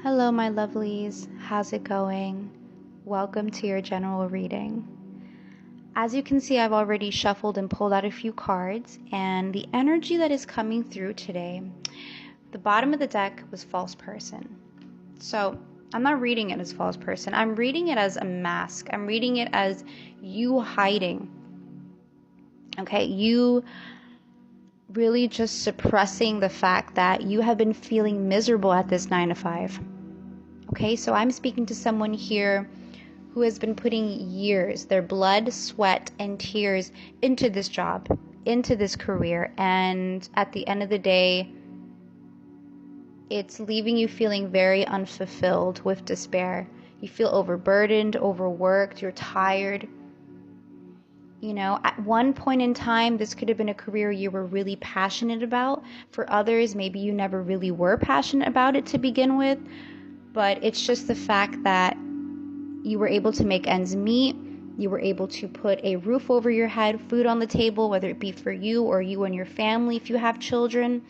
Hello, my lovelies. How's it going? Welcome to your general reading. As you can see, I've already shuffled and pulled out a few cards, and the energy that is coming through today, the bottom of the deck was false person. So I'm not reading it as false person. I'm reading it as a mask. I'm reading it as you hiding. Okay, you really just suppressing the fact that you have been feeling miserable at this 9 to 5. Okay, so I'm speaking to someone here who has been putting years, their blood, sweat, and tears into this job, into this career, and at the end of the day, it's leaving you feeling very unfulfilled with despair. You feel overburdened, overworked, you're tired. You know, at one point in time, this could have been a career you were really passionate about. For others, maybe you never really were passionate about it to begin with, but it's just the fact that you were able to make ends meet. You were able to put a roof over your head, food on the table, whether it be for you or you and your family if you have children.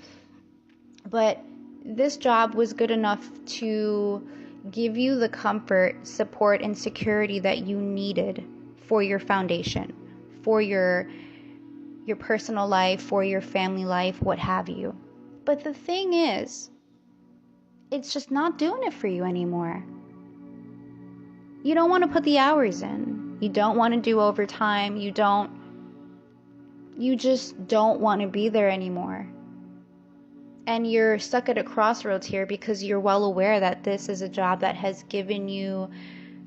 But this job was good enough to give you the comfort, support, and security that you needed for your foundation, for your personal life, for your family life, what have you. But the thing is, it's just not doing it for you anymore. You don't want to put the hours in. You don't want to do overtime. You just don't want to be there anymore. And you're stuck at a crossroads here because you're well aware that this is a job that has given you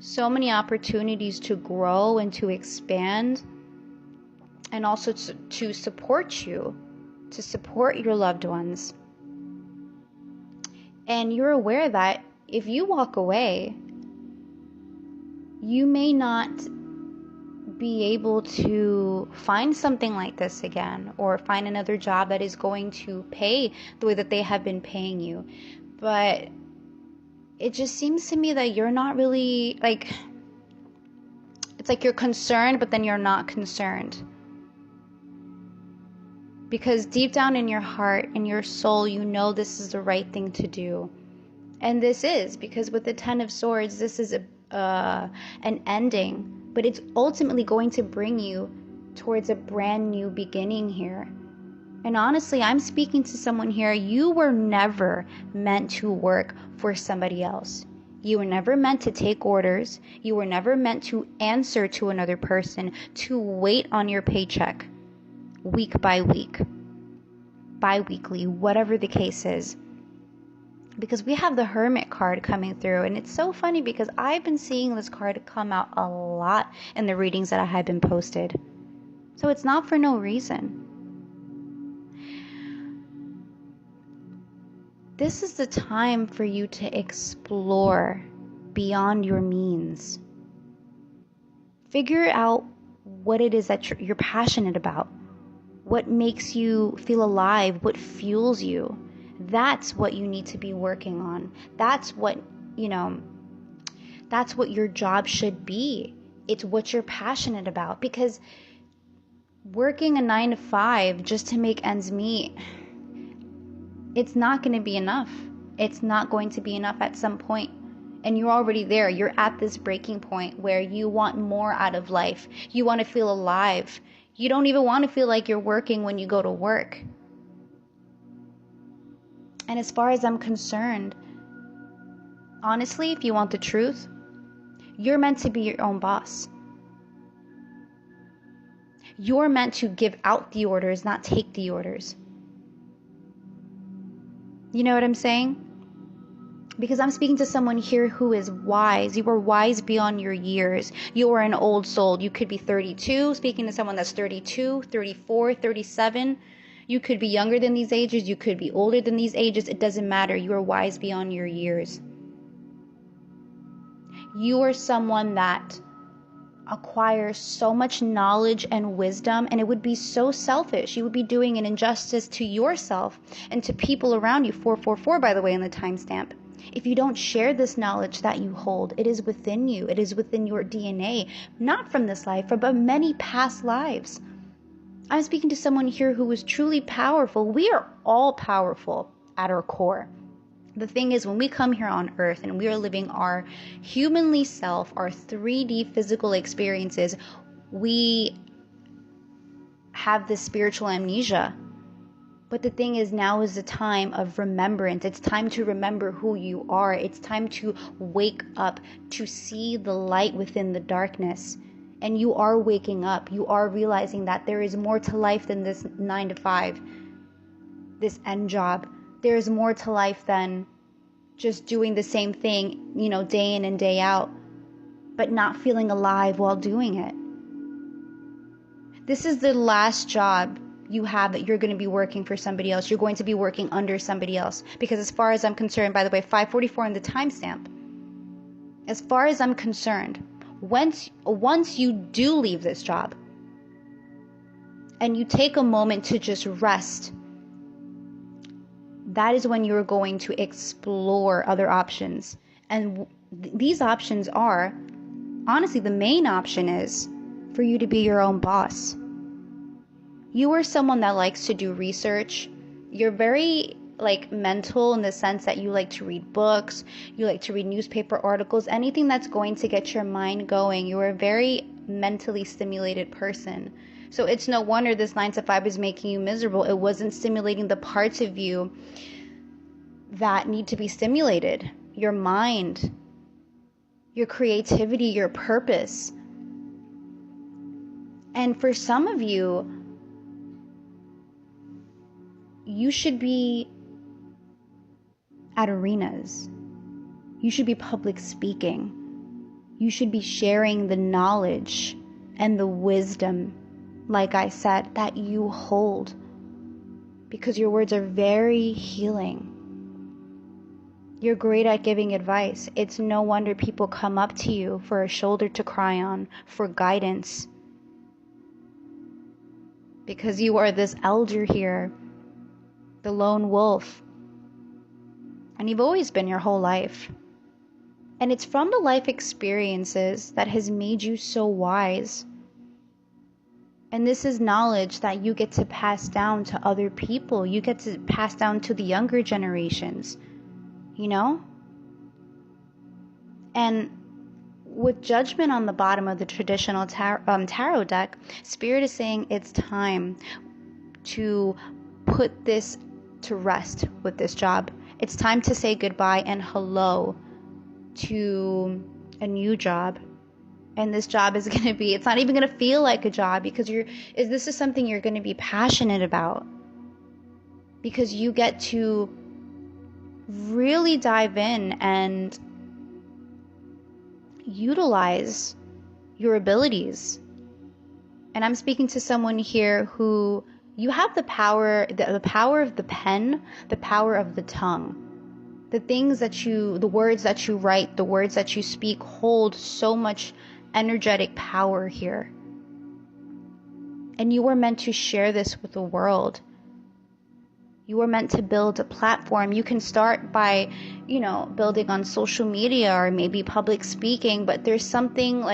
so many opportunities to grow and to expand, and also to support you, to support your loved ones. And you're aware that if you walk away, you may not be able to find something like this again, or find another job that is going to pay the way that they have been paying you. But it just seems to me that you're not really, it's like you're concerned, but then you're not concerned. Because deep down in your heart, in your soul, you know this is the right thing to do. And this is, because with the 10 of Swords, this is an ending, but it's ultimately going to bring you towards a brand new beginning here. And honestly, I'm speaking to someone here, you were never meant to work for somebody else. You were never meant to take orders. You were never meant to answer to another person, to wait on your paycheck week by week, bi-weekly, whatever the case is. Because we have the Hermit card coming through, and it's so funny because I've been seeing this card come out a lot in the readings that I have been posted. So it's not for no reason. This is the time for you to explore beyond your means. Figure out what it is that you're passionate about. What makes you feel alive, what fuels you. That's what you need to be working on. That's what your job should be. It's what you're passionate about. Because working a 9 to 5 just to make ends meet, it's not going to be enough. It's not going to be enough at some point. And you're already there. You're at this breaking point where you want more out of life. You want to feel alive. You don't even want to feel like you're working when you go to work. And as far as I'm concerned, honestly, if you want the truth, you're meant to be your own boss. You're meant to give out the orders, not take the orders. You know what I'm saying? Because I'm speaking to someone here who is wise. You are wise beyond your years. You are an old soul. You could be 32, speaking to someone that's 32, 34, 37. You could be younger than these ages. You could be older than these ages. It doesn't matter. You are wise beyond your years. You are someone that acquires so much knowledge and wisdom, and it would be so selfish. You would be doing an injustice to yourself and to people around you. 444, by the way, in the timestamp. If you don't share this knowledge that you hold, it is within you. It is within your DNA, not from this life, but many past lives. I'm speaking to someone here who is truly powerful. We are all powerful at our core. The thing is, when we come here on earth and we are living our humanly self, our 3D physical experiences, we have this spiritual amnesia. But the thing is, now is the time of remembrance. It's time to remember who you are. It's time to wake up, to see the light within the darkness. And you are waking up. You are realizing that there is more to life than this 9 to 5, this end job. There is more to life than just doing the same thing, day in and day out, but not feeling alive while doing it. This is the last job you have that you're going to be working for somebody else. You're going to be working under somebody else. Because as far as I'm concerned, by the way, 5:44 on the timestamp, as far as I'm concerned, once you do leave this job and you take a moment to just rest, that is when you're going to explore other options. And these options are, honestly, the main option is for you to be your own boss. You are someone that likes to do research. You're very mental in the sense that you like to read books, you like to read newspaper articles, anything that's going to get your mind going. You are a very mentally stimulated person. So it's no wonder this 9 to 5 is making you miserable. It wasn't stimulating the parts of you that need to be stimulated. Your mind, your creativity, your purpose. And for some of you, you should be at arenas. You should be public speaking. You should be sharing the knowledge and the wisdom, like I said, that you hold. Because your words are very healing. You're great at giving advice. It's no wonder people come up to you for a shoulder to cry on, for guidance. Because you are this elder here, the lone wolf. And you've always been your whole life. And it's from the life experiences that has made you so wise. And this is knowledge that you get to pass down to other people. You get to pass down to the younger generations. And with Judgment on the bottom of the traditional tarot deck, Spirit is saying it's time to put this to rest with this job. It's time to say goodbye and hello to a new job. And this job is going to be, it's not even going to feel like a job, because this is something you're going to be passionate about. Because you get to really dive in and utilize your abilities. And I'm speaking to someone here who, you have the power of the pen, the power of the tongue. The words that you write, the words that you speak hold so much energetic power here. And you were meant to share this with the world. You were meant to build a platform. You can start by, building on social media or maybe public speaking, but there's something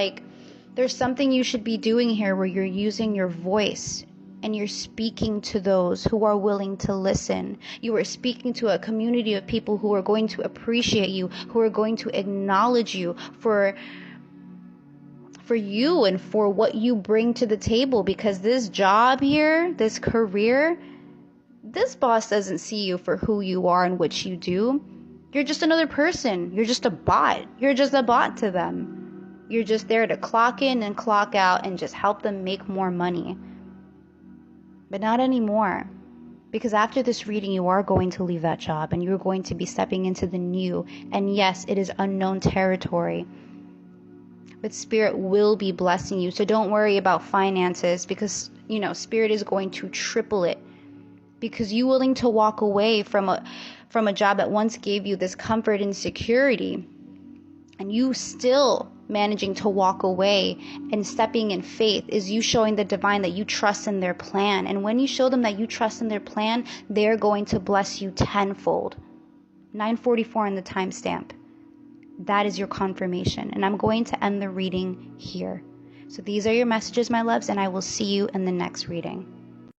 you should be doing here where you're using your voice and you're speaking to those who are willing to listen. You are speaking to a community of people who are going to appreciate you, who are going to acknowledge you for you and for what you bring to the table. Because this job here, this career, this boss doesn't see you for who you are and what you do. You're just another person. You're just a bot. You're just a bot to them. You're just there to clock in and clock out and just help them make more money. But not anymore. Because after this reading, you are going to leave that job and you're going to be stepping into the new. And yes, it is unknown territory. But Spirit will be blessing you. So don't worry about finances, because, Spirit is going to triple it. Because you willing to walk away from a job that once gave you this comfort and security, and you still managing to walk away and stepping in faith, is you showing the divine that you trust in their plan. And when you show them that you trust in their plan, they're going to bless you tenfold. 9:44 on the timestamp. That is your confirmation. And I'm going to end the reading here. So these are your messages, my loves, and I will see you in the next reading.